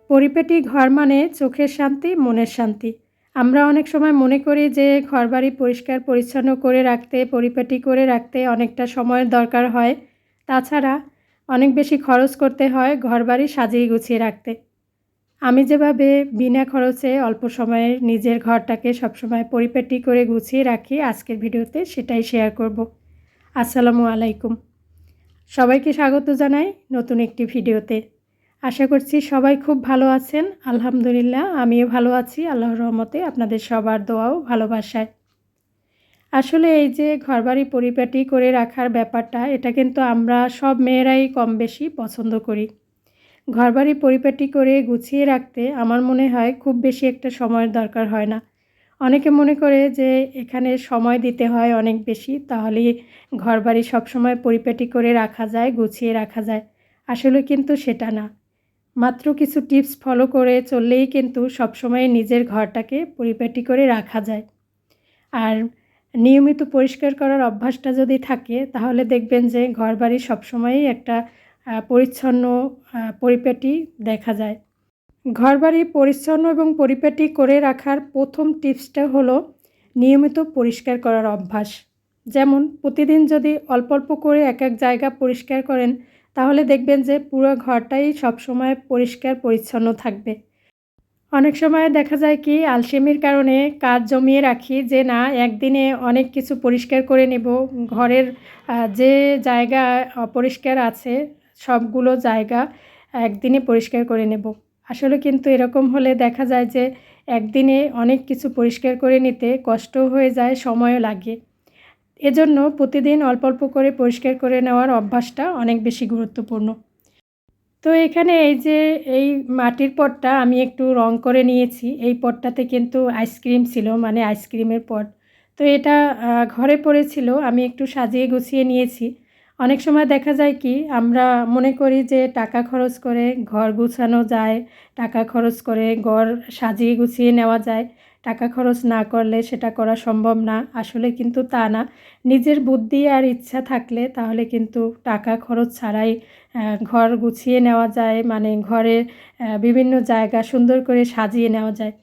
পরিপাটি ঘর মানে চোখের শান্তি, মনের শান্তি। আমরা অনেক সময় মনে করি যে ঘরবাড়ি পরিষ্কার পরিচ্ছন্ন করে রাখতে, পরিপাটি করে রাখতে অনেকটা সময়ের দরকার হয়। তাছাড়া অনেক বেশি খরচ করতে হয় ঘরবাড়ি সাজিয়ে গুছিয়ে রাখতে। আমি যেভাবে বিনা খরচে অল্প সময়ে নিজের ঘরটাকে সবসময় পরিপাটি করে গুছিয়ে রাখি, আজকের ভিডিওতে সেটাই শেয়ার করব। আসসালামু আলাইকুম। সবাইকে স্বাগত জানাই নতুন একটি ভিডিওতে। আশা করছি সবাই খুব ভালো আছেন। আলহামদুলিল্লাহ আমিও ভালো আছি আল্লাহর রহমতে, আপনাদের সবার দোয়া ও ভালোবাসায়। আসলে এই যে ঘরবাড়ি পরিপাটি করে রাখার ব্যাপারটা, এটা কিন্তু আমরা সব মেয়েরাই কম বেশি পছন্দ করি। ঘরবাড়ি পরিপাটি করে গুছিয়ে রাখতে আমার মনে হয় খুব বেশি একটা সময়ের দরকার হয় না। অনেকে মনে করে যে এখানে সময় দিতে হয় অনেক বেশি, তাহলেই ঘরবাড়ি সবসময় পরিপাটি করে রাখা যায়, গুছিয়ে রাখা যায়। আসলে কিন্তু সেটা না। মাত্র কিছু টিপস ফলো করে চললেই কিন্তু সবসময় নিজের ঘরটাকে পরিপাটি করে রাখা যায়। আর নিয়মিত পরিষ্কার করার অভ্যাসটা যদি থাকে, তাহলে দেখবেন যে ঘরবাড়ি সবসময়ই একটা পরিচ্ছন্ন পরিপাটি দেখা যায়। ঘরবাড়ি পরিচ্ছন্ন এবং পরিপাটি করে রাখার প্রথম টিপসটা হলো নিয়মিত পরিষ্কার করার অভ্যাস। যেমন প্রতিদিন যদি অল্প অল্প করে এক এক জায়গা পরিষ্কার করেন, তাহলে দেখবেন যে পুরো ঘরটাই সবসময় পরিষ্কার পরিচ্ছন্ন থাকবে। অনেক সময় দেখা যায় কি আলসেমির কারণে কাজ জমিয়ে রাখি যে না একদিনে অনেক কিছু পরিষ্কার করে নেব। ঘরের যে জায়গা অপরিষ্কার আছে সবগুলো জায়গা একদিনে পরিষ্কার করে নেব। আসলে কিন্তু এরকম হলে দেখা যায় যে একদিনে অনেক কিছু পরিষ্কার করে নিতে কষ্ট হয়ে যায়, সময়ও লাগে। এজন্য প্রতিদিন অল্প অল্প করে পরিষ্কার করে নেওয়ার অভ্যাসটা অনেক বেশি গুরুত্বপূর্ণ। তো এখানে এই যে এই মাটির পটটা আমি একটু রং করে নিয়েছি। এই পটটাতে কিন্তু আইসক্রিম ছিল, মানে আইসক্রিমের পট। তো এটা ঘরে পড়েছিল, আমি একটু সাজিয়ে গুছিয়ে নিয়েছি। অনেক সময় দেখা যায় কি আমরা মনে করি যে টাকা খরচ করে ঘর গুছানো যায়, টাকা খরচ করে ঘর সাজিয়ে গুছিয়ে নেওয়া যায়। টাকা খরচ না করলে সেটা করা সম্ভব না। আসলে কিন্তু তা না। নিজের বুদ্ধি আর ইচ্ছা থাকলে তাহলে কিন্তু টাকা খরচ ছাড়াই ঘর গুছিয়ে নেওয়া যায়, মানে ঘরে বিভিন্ন জায়গা সুন্দর করে সাজিয়ে নেওয়া যায়।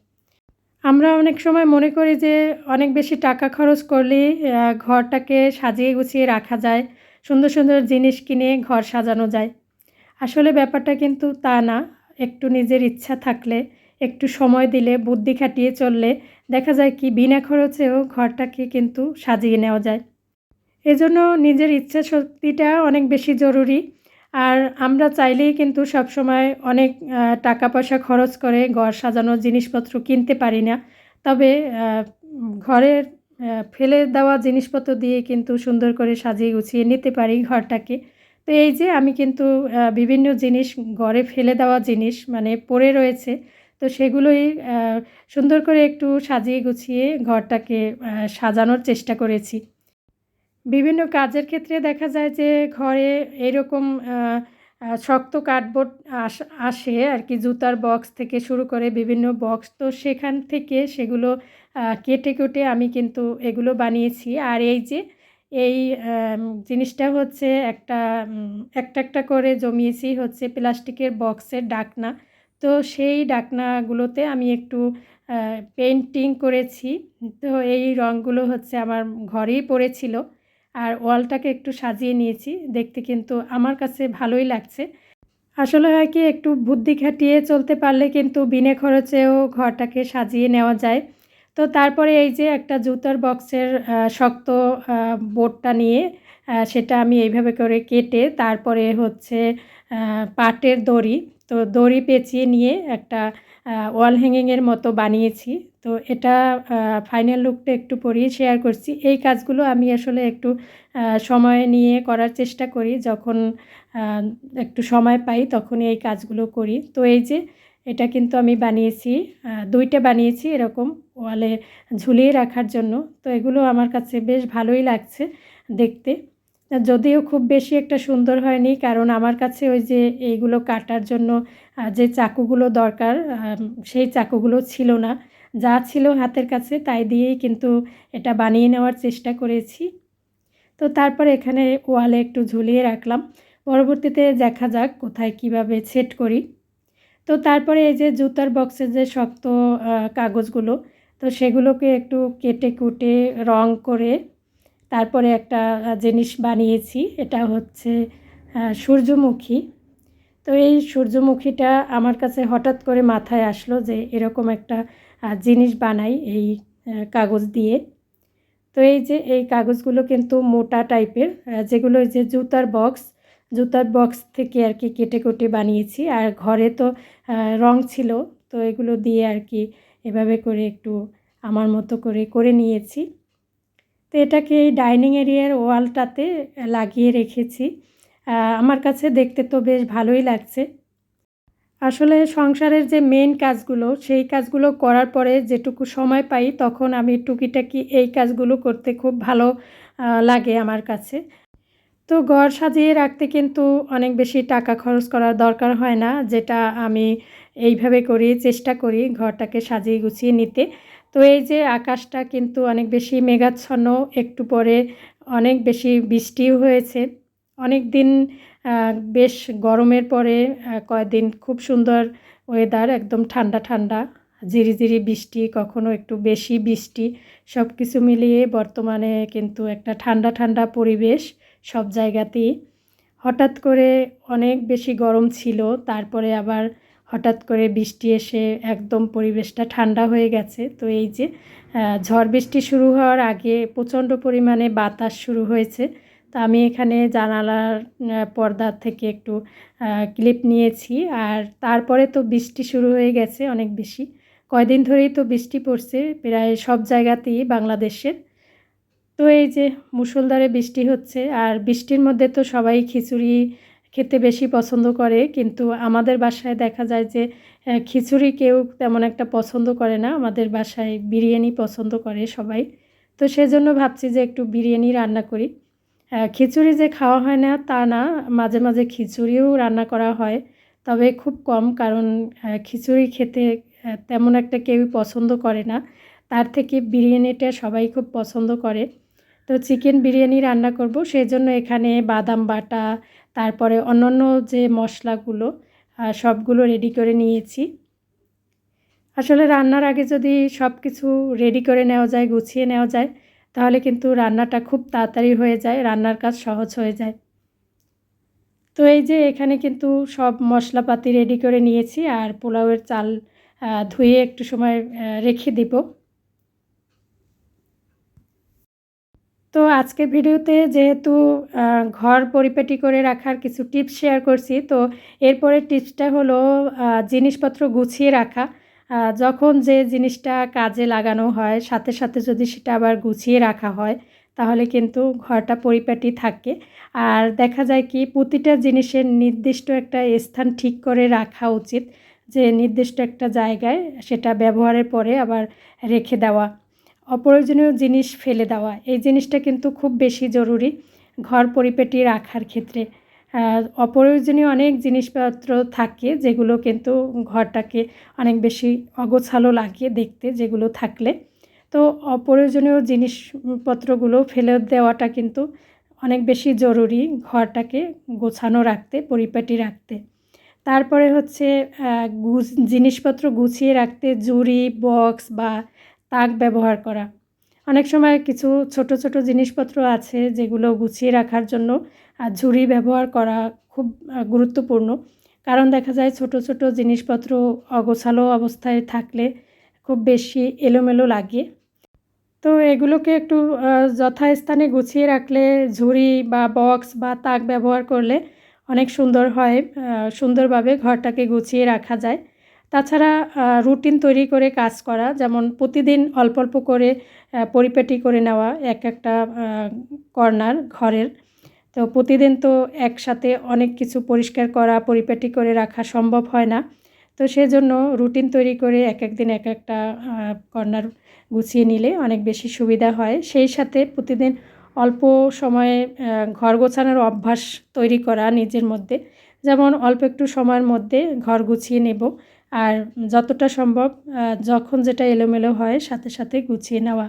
আমরা অনেক সময় মনে করি যে অনেক বেশি টাকা খরচ করলেই ঘরটাকে সাজিয়ে গুছিয়ে রাখা যায়, সুন্দর সুন্দর জিনিস কিনে ঘর সাজানো যায়। আসলে ব্যাপারটা কিন্তু তা না। একটু নিজের ইচ্ছা থাকলে, একটু সময় দিলে, বুদ্ধি খাটিয়ে চললে দেখা যায় কি বিনা খরচেও ঘরটাকে কিন্তু সাজিয়ে নেওয়া যায়। এজন্য নিজের ইচ্ছা শক্তিটা অনেক বেশি জরুরি। আর আমরা চাইলেই কিন্তু সবসময় অনেক টাকা পয়সা খরচ করে ঘর সাজানোর জিনিসপত্র কিনতে পারি না। তবে ঘরের ফেলে দেওয়া জিনিসপত্র দিয়ে কিন্তু সুন্দর করে সাজিয়ে গুছিয়ে নিতে পারি ঘরটাকে। তো এই যে আমি কিন্তু বিভিন্ন জিনিস, ঘরে ফেলে দেওয়া জিনিস মানে পড়ে রয়েছে, তো সেগুলোই সুন্দর করে একটু সাজিয়ে গুছিয়ে ঘরটাকে সাজানোর চেষ্টা করেছি। বিভিন্ন কাজের ক্ষেত্রে দেখা যায় যে ঘরে এরকম আ আ শক্ত কার্ডবোর্ড আসে আরকি, জুতার বক্স থেকে শুরু করে বিভিন্ন বক্স। তো সেখান থেকে সেগুলো কেটে কুটে আমি কিন্তু এগুলো বানিয়েছি। আর এই যে এই জিনিসটা হচ্ছে একটা একটা করে জমিয়েছি হচ্ছে প্লাস্টিকের বক্সের ডাকনা। তো সেই ডাকনাগুলোতে আমি একটু আ পেইন্টিং করেছি। তো এই রঙগুলো হচ্ছে আমার ঘরেই পড়েছিল। আর ওয়ালটাকে একটু সাজিয়ে নিয়েছি। দেখতে কিন্তু আমার কাছে ভালোই লাগছে। আসলে হয় কি একটু বুদ্ধি খাটিয়ে চলতে পারলে কিন্তু বিনা খরচেও ঘরটাকে সাজিয়ে নেওয়া যায়। তো তারপরে এই যে একটা জুতার বক্সের শক্ত বোর্ডটা নিয়ে সেটা আমি এইভাবে করে কেটে তারপরে হচ্ছে পাটের দড়ি, তো দড়ি পেঁচিয়ে নিয়ে একটা ওয়াল হ্যাঙ্গিংয়ের মতো বানিয়েছি। তো এটা ফাইনাল লুকটা একটু পরেই শেয়ার করছি। এই কাজগুলো আমি আসলে একটু সময় নিয়ে করার চেষ্টা করি। যখন আ একটু সময় পাই তখনই এই কাজগুলো করি। তো এই যে এটা কিন্তু আমি বানিয়েছি, ২ টা বানিয়েছি এরকম ওয়ালে ঝুলিয়ে রাখার জন্য। তো এগুলো আমার কাছে বেশ ভালোই লাগছে দেখতে। যদিও খুব বেশি একটা সুন্দর হয়নি, কারণ আমার কাছে ওই যে এইগুলো কাটার জন্য যে চাকুগুলো দরকার সেই চাকুগুলো ছিল না। যা ছিল হাতের কাছে তাই দিয়েই কিন্তু এটা বানিয়ে নেওয়ার চেষ্টা করেছি। তো তারপরে এখানে ওয়ালে একটু ঝুলিয়ে রাখলাম। পরবর্তীতে দেখা যাক কোথায় কিভাবে সেট করি। তো তো তারপরে এই যে জুতার বক্সের যে শক্ত কাগজগুলো, তো সেগুলোকে একটু কেটে কুটে রং করে তারপরে একটা জিনিস বানিয়েছি। এটা হচ্ছে সূর্যমুখী। তো এই সূর্যমুখীটা আমার কাছে হঠাৎ করে মাথায় আসলো যে এরকম একটা জিনিস বানাই এই কাগজ দিয়ে। তো এই যে এই কাগজগুলো কিন্তু মোটা টাইপের, যেগুলো এই যে জুতার বক্স থেকে আর কি কেটে কুটে বানিয়েছি। আর ঘরে তো রং ছিল, তো এগুলো দিয়ে আর কি এভাবে করে একটু আমার মতো করে করে নিয়েছি। তো এটাকে এই ডাইনিং এরিয়ার ওয়ালটাতে লাগিয়ে রেখেছি। আমার কাছে দেখতে তো বেশ ভালোই লাগছে। আসলে সংসারের যে মেন কাজগুলো, সেই কাজগুলো করার পরে যেটুকু সময় পাই তখন আমি টুকিটাকি এই কাজগুলো করতে খুব ভালো লাগে আমার কাছে। তো ঘর সাজিয়ে রাখতে কিন্তু অনেক বেশি টাকা খরচ করার দরকার হয় না, যেটা আমি এইভাবে করি, চেষ্টা করি ঘরটাকে সাজিয়ে গুছিয়ে নিতে। তো এই যে আকাশটা কিন্তু অনেক বেশি মেঘাচ্ছন্ন, একটু পরে অনেক বেশি বৃষ্টিও হয়েছে। অনেক দিন বেশ গরমের পরে কয়েকদিন খুব সুন্দর ওয়েদার, একদম ঠান্ডা ঠান্ডা, ঝিরিঝিরি বৃষ্টি, কখনো একটু বেশি বৃষ্টি, সব কিছু মিলিয়ে বর্তমানে কিন্তু একটা ঠান্ডা ঠান্ডা পরিবেশ সব জায়গাতেই। হঠাৎ করে অনেক বেশি গরম ছিল, তারপরে আবার হঠাৎ করে বৃষ্টি এসে একদম পরিবেশটা ঠান্ডা হয়ে গেছে। তো এই যে ঝড় বৃষ্টি শুরু হওয়ার আগে প্রচণ্ড পরিমাণে বাতাস শুরু হয়েছে। তো আমি এখানে জানালার পর্দা থেকে একটু ক্লিপ নিয়েছি। আর তারপরে তো বৃষ্টি শুরু হয়ে গেছে অনেক বেশি, কয়দিন ধরেই তো বৃষ্টি পড়ছে প্রায় সব জায়গাতেই বাংলাদেশের। তো এই যে মুষলধারে বৃষ্টি হচ্ছে, আর বৃষ্টির মধ্যে তো সবাই খিচুড়ি খেতে বেশি পছন্দ করে, কিন্তু আমাদের বাসায় দেখা যায় যে খিচুড়ি কেউ তেমন একটা পছন্দ করে না, আমাদের বাসায় বিরিয়ানি পছন্দ করে সবাই। তো সেজন্য ভাবছি যে একটু বিরিয়ানি রান্না করি। খিচুড়ি যে খাওয়া হয় না তা না, মাঝে মাঝে খিচুড়িও রান্না করা হয়, তবে খুব কম, কারণ খিচুড়ি খেতে তেমন একটা কেউই পছন্দ করে না। তার থেকে বিরিয়ানিটা সবাই খুব পছন্দ করে। তো চিকেন বিরিয়ানি রান্না করব, সেজন্য এখানে বাদাম বাটা, তারপরে অন্যান্য যে মশলাগুলো সবগুলো রেডি করে নিয়েছি। আসলে রান্নার আগে যদি সব কিছু রেডি করে নেওয়া যায়, গুছিয়ে নেওয়া যায়, তাহলে কিন্তু রান্নাটা খুব তাড়াতাড়ি হয়ে যায়, রান্নার কাজ সহজ হয়ে যায়। তো এই যে এখানে কিন্তু সব মশলাপাতি রেডি করে নিয়েছি, আর পোলাওয়ের চাল ধুয়ে একটু সময় রেখে দিব। তো আজকের ভিডিওতে যেহেতু ঘর পরিপাটি করে রাখার কিছু টিপস শেয়ার করছি, তো এরপরের টিপসটা হলো জিনিসপত্র গুছিয়ে রাখা। যখন যে জিনিসটা কাজে লাগানো হয় সাথে সাথে যদি সেটা আবার গুছিয়ে রাখা হয়, তাহলে কিন্তু ঘরটা পরিপাটি থাকে। আর দেখা যায় কি, প্রতিটা জিনিসের নির্দিষ্ট একটা স্থান ঠিক করে রাখা উচিত, যে নির্দিষ্ট একটা জায়গায় সেটা ব্যবহারের পরে আবার রেখে দেওয়া, অপ্রয়োজনীয় জিনিস ফেলে দেওয়া, এই জিনিসটা কিন্তু খুব বেশি জরুরি ঘর পরিপাটি রাখার ক্ষেত্রে। অপ্রয়োজনীয় অনেক জিনিসপত্র থাকে যেগুলো কিন্তু ঘরটাকে অনেক বেশি অগোছালো লাগে দেখতে, যেগুলো থাকলে। তো অপ্রয়োজনীয় জিনিসপত্রগুলো ফেলে দেওয়াটা কিন্তু অনেক বেশি জরুরি ঘরটাকে গোছানো রাখতে, পরিপাটি রাখতে। তারপরে হচ্ছে জিনিসপত্র গুছিয়ে রাখতে ঝুড়ি, বক্স বা তাক ব্যবহার করা। অনেক সময় কিছু ছোট ছোট জিনিসপত্র আছে যেগুলো গুছিয়ে রাখার জন্য ঝুড়ি ব্যবহার করা খুব গুরুত্বপূর্ণ, কারণ দেখা যায় ছোট ছোট জিনিসপত্র অগোছালো অবস্থায় থাকলে খুব বেশি এলোমেলো লাগে। তো এগুলোকে একটু যথাস্থানে গুছিয়ে রাখলে, ঝুড়ি বা বক্স বা তাক ব্যবহার করলে অনেক সুন্দর হয়, সুন্দরভাবে ঘরটাকে গুছিয়ে রাখা যায়। তাছাড়া রুটিন তৈরি করে কাজ করা, যেমন প্রতিদিন অল্প অল্প করে পরিপাটি করে নেওয়া এক একটা কর্নার ঘরের। তো প্রতিদিন তো একসাথে অনেক কিছু পরিষ্কার করা, পরিপাটি করে রাখা সম্ভব হয় না। তো সেজন্য রুটিন তৈরি করে এক এক দিন এক একটা কর্নার গুছিয়ে নিলে অনেক বেশি সুবিধা হয়। সেই সাথে প্রতিদিন অল্প সময়ে ঘর গোছানোর অভ্যাস তৈরি করা নিজের মধ্যে, যেমন অল্প একটু সময়ের মধ্যে ঘর গুছিয়ে নেব, আর যতটা সম্ভব যখন যেটা এলোমেলো হয় সাথে সাথে গুছিয়ে নেওয়া।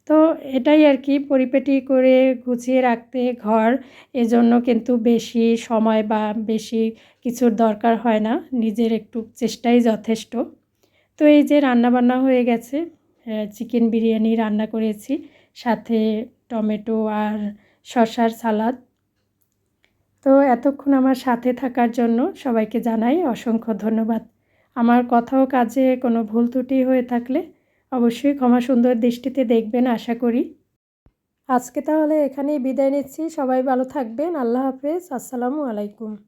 তো এটাই আর কি, পরিপাটি করে গুছিয়ে রাখতে ঘর, এজন্য কিন্তু বেশি সময় বা বেশি কিছুর দরকার হয় না, নিজের একটু চেষ্টাই যথেষ্ট। তো এই যে রান্নাবান্না হয়ে গেছে, চিকেন বিরিয়ানি রান্না করেছি, সাথে টমেটো আর শসার সালাদ। তো এতক্ষণ আমার সাথে থাকার জন্য সবাইকে জানাই অসংখ্য ধন্যবাদ। আমার কথা ও কাজে কোনো ভুল ত্রুটি হয়ে থাকলে অবশ্যই ক্ষমা সুন্দর দৃষ্টিতে দেখবেন আশা করি। আজকে তাহলে এখানেই বিদায় নিচ্ছি। সবাই ভালো থাকবেন। আল্লাহ হাফেজ। আসসালামু আলাইকুম।